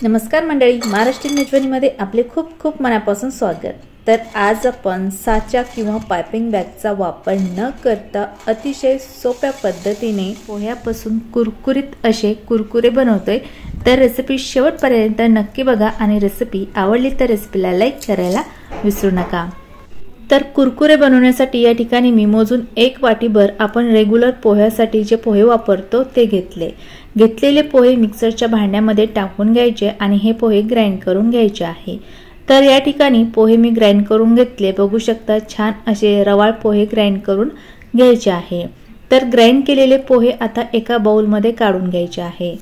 नमस्कार मंडळी, महाराष्ट्रीयन मेजवानीमध्ये आपले खूप खूप मनापासून स्वागत। तर आज आपण साचा किंवा पायपिंग बॅगचा वापर न करता अतिशय सोप्या पद्धतीने पोह्यापासून कुरकुरीत असे कुरकुरे बनवतोय। तर रेसिपी शेवटपर्यंत नक्की बघा आणि रेसिपी आवडली तर रेसिपीला लाईक करायला विसरू नका। तर कुरकुरे बनवण्यासाठी या ठिकाणी मी मोजून 1 वाटीभर आपण रेग्युलर पोह्यासाठी जे पोहे वापरतो ते घेतलेले पोहे मिक्सरच्या भांड्यामध्ये टाकून घ्यायचे आणि हे पोहे ग्राइंड करून घ्यायचे आहे। तर या ठिकाणी पोहे मी ग्राइंड करून घेतले, बघू शकता छान असे रवाळ पोहे ग्राइंड करून घ्यायचे आहे। तर ग्राइंड केलेले पोहे आता एका बाउल मध्ये काढून घ्यायचे आहे।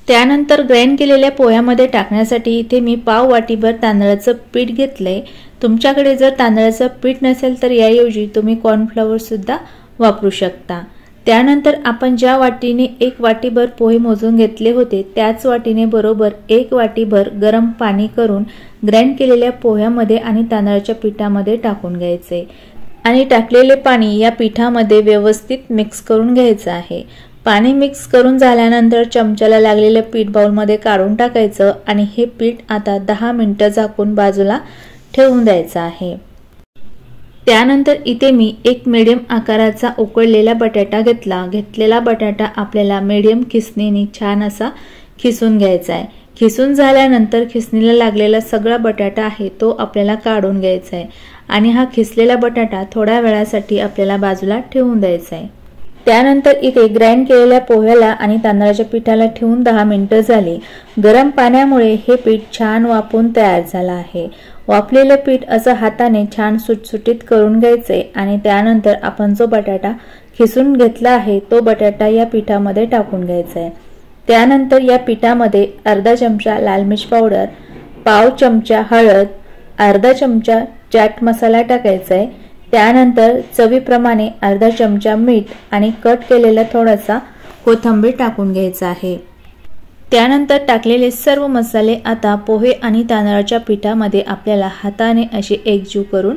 त्यानंतर ग्राइंड केलेल्या पोह्यामध्ये टाकण्यासाठी इथे मी पाव वाटीभर तांदळाचं पीठ घेतलंय। तुमच्याकडे जर तांदळाचं पीठ नसेल तर याऐवजी तुम्ही कॉर्नफ्लॉवर सुद्धा वापरू शकता। त्यानंतर आपण ज्या वाटीने 1 वाटीभर पोहे मोजून घेतले होते त्याच वाटीने बरोबर 1 वाटीभर गरम पाणी करून ग्राइंड केलेल्या पोह्यामध्ये आणि तांदळाच्या पिठामध्ये टाकून घ्यायचे आणि टाकलेले पाणी या पिठामध्ये व्यवस्थित मिक्स करून घ्यायचे आहे। पाणी मिक्स करून झाल्यानंतर चमच्याला लागलेले पीठ बाउलमध्ये काढून टाकायचं आणि हे पीठ आता 10 मिनिटे झाकून बाजूला ठेवून द्यायचं आहे। त्यानंतर इथे मी एक मीडियम आकाराचा उकळलेला बटाटा घेतलेला बटाटा आपल्याला मीडियम खिसणीने छान असा खिसून घ्यायचा आहे। खिसून झाल्यानंतर खिसणीला लागलेला सगळा बटाटा आहे तो आपल्याला काढून घ्यायचा आहे आणि हा खिसलेला बटाटा थोड्या वेळासाठी आपल्याला बाजूला ठेवून द्यायचा आहे। त्यानंतर इथे ग्राइंड केलेल्या पोह्याला आणि तांदळाच्या पिठाला ठेवून 10 मिनिटे झाली। गरम पाण्यामुळे हे पीठ छान वाफून तयार झालं आहे। वाफलेलं पीठ असं हाताने छान सुटसुटीत करून घ्यायचे आणि त्यानंतर आपण जो बटाटा खिसून घेतला आहे तो बटाटा या पिठामध्ये टाकून घ्यायचा आहे। त्यानंतर या पिठामध्ये अर्धा चमचा लाल मिर्च पावडर, पाव चमचा हळद, अर्धा चमचा चाट मसाला टाकायचा आहे। त्यानंतर चवीप्रमाणे अर्धा चमचा मीठ आणि कट केलेला थोडासा कोथिंबीर टाकून घ्यायचा आहे। त्यानंतर टाकलेले सर्व मसाले आता पोहे आणि तांदळाच्या पिठामध्ये आपल्याला हाताने असे एकजीव करून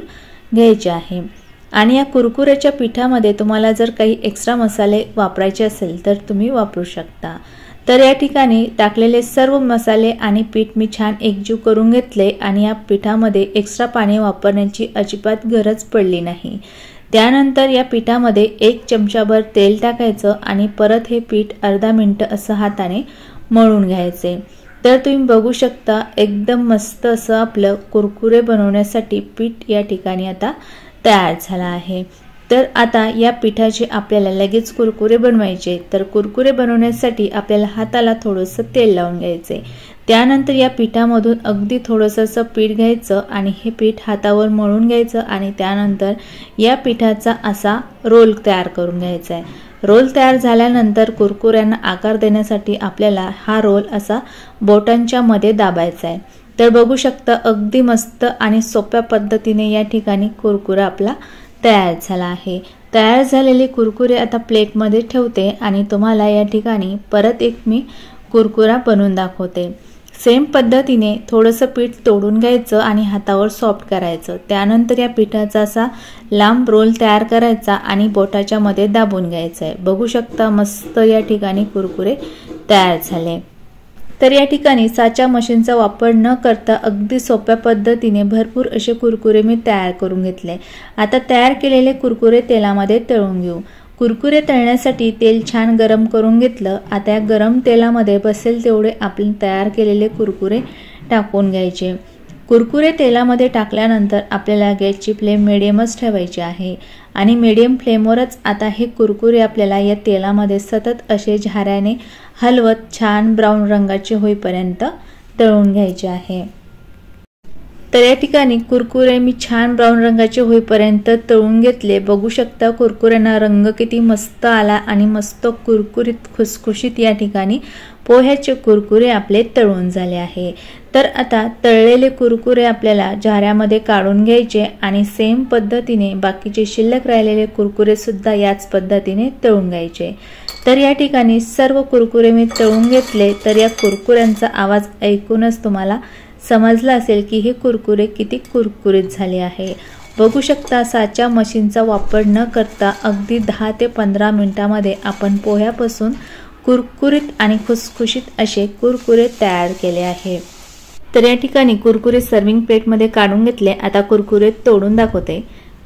घ्यायचे आहे। आणि या कुरकुऱ्याच्या पिठामध्ये तुम्हाला जर काही एक्स्ट्रा मसाले वापरायचे असेल तर तुम्ही वापरू शकता। तर या ठिकाणी टाकलेले सर्व मसाले आणि पीठ मी छान एकजीव करून घेतले आणि या पिठामध्ये एक्स्ट्रा पाणी वापरण्याची अजिबात गरज पडली नाही। त्यानंतर या पिठामध्ये 1 चमचाभर तेल टाकायचं आणि परत हे पीठ अर्धा मिनिट असं हाताने मळून घ्यायचे। तर तुम्ही बघू शकता एकदम मस्त असं आपलं कुरकुरे बनवण्यासाठी पीठ या ठिकाणी आता तयार झालं आहे। तर आता या पिठाचे आपल्याला लगेच कुरकुरे बनवायचे। तर कुरकुरे बनवण्यासाठी आपल्याला हाताला थोडंसं तेल लावून घ्यायचे। त्यानंतर या पिठामधून अगदी थोडंसं पीठ घ्यायचं आणि हे पीठ हातावर मळून घ्यायचं आणि त्यानंतर या पिठाचा असा रोल तयार करून घ्यायचा आहे। रोल तयार झाल्यानंतर कुरकुऱ्यांना आकार देण्यासाठी आपल्याला हा रोल असा बोटांच्या मध्ये दाबायचा आहे। तर बघू शकता अगदी मस्त आणि सोप्या पद्धतीने या ठिकाणी कुरकुरा आपला तयार झाला आहे। तयार झालेले कुरकुरे आता प्लेटमध्ये ठेवते आणि तुम्हाला या ठिकाणी परत एक मी कुरकुरा बनवून दाखवते। सेम पद्धतीने थोडंसं पीठ तोडून घ्यायचं आणि हातावर सॉफ्ट करायचं। त्यानंतर या पिठाचा असा लांब रोल तयार करायचा आणि बोटाच्या मध्ये दाबून घ्यायचं आहे। बघू शकता मस्त या ठिकाणी कुरकुरे तयार झाले। तर या ठिकाणी साचा मशीनचा वापर न करता अगदी सोप्या पद्धतीने भरपूर असे कुरकुरे मी तयार करून घेतले। आता तयार केलेले कुरकुरे तेलामध्ये तळून घेऊ। कुरकुरे तळण्यासाठी तेल छान गरम करून घेतलं। आता या गरम तेलामध्ये बसेल तेवढे आपण तयार केलेले कुरकुरे टाकून घ्यायचे। कुरकुरे तेलामध्ये टाकल्यानंतर आपल्याला गॅसची फ्लेम मिडियमच ठेवायची आहे आणि मिडियम फ्लेमवरच आता हे कुरकुरे आपल्याला या तेलामध्ये सतत असे झाऱ्याने हलवत छान ब्राऊन रंगाचे होईपर्यंत तळून घ्यायचे आहे। तर या ठिकाणी कुरकुरे मी छान ब्राऊन रंगाचे होईपर्यंत तळून घेतले। बघू शकता कुरकुऱ्यांना रंग किती मस्त आला आणि मस्त कुरकुरीत खुसखुशीत या ठिकाणी पोह्याचे कुरकुरे आपले तळून झाले आहे। तर आता तळलेले कुरकुरे आपल्याला झाऱ्यामध्ये काढून घ्यायचे आणि सेम पद्धतीने बाकीचे शिल्लक राहिलेले कुरकुरे सुद्धा याच पद्धतीने तळून घ्यायचे। तर या ठिकाणी सर्व कुरकुरे मी तळून घेतले। तर या कुरकुऱ्यांचा आवाज ऐकूनच तुम्हाला समजलं असेल की हे कुरकुरे किती कुरकुरीत झाले आहे। बघू शकता साचा मशीनचा वापर न करता अगदी 10 ते 15 मिनिटांमध्ये आपण पोह्यापासून कुरकुरीत आणि खुसखुशीत असे कुरकुरे तयार केले आहे। तर या ठिकाणी कुरकुरे सर्विंग प्लेटमध्ये काढून घेतले। आता कुरकुरे तोडून दाखवते।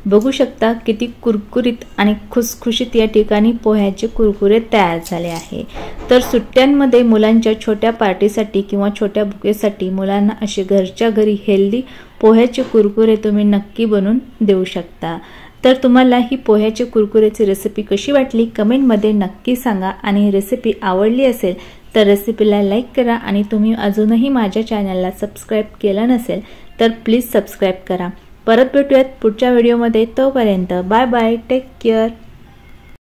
बघू शकता किती कुरकुरीत आणि खुसखुशीत या ठिकाणी पोह्याचे कुरकुरे तयार झाले आहे। तर सुट्ट्यांमध्ये मुलांच्या छोट्या पार्टीसाठी किंवा छोट्या बुकेसाठी मुलांना असे घरच्या घरी हेल्दी पोह्याचे कुरकुरे तुम्ही नक्की बनवून देऊ शकता। तर तुम्हाला ही पोह्याचे कुरकुरेची रेसिपी कशी वाटली कमेंटमध्ये नक्की सांगा आणि रेसिपी आवडली असेल तर रेसिपीला लाईक करा आणि तुम्ही अजूनही माझ्या चॅनलला सबस्क्राइब केलं नसेल तर प्लीज सबस्क्राइब करा। परत भेटूयात पुढच्या व्हिडिओमध्ये। तोपर्यंत बाय बाय, टेक केअर।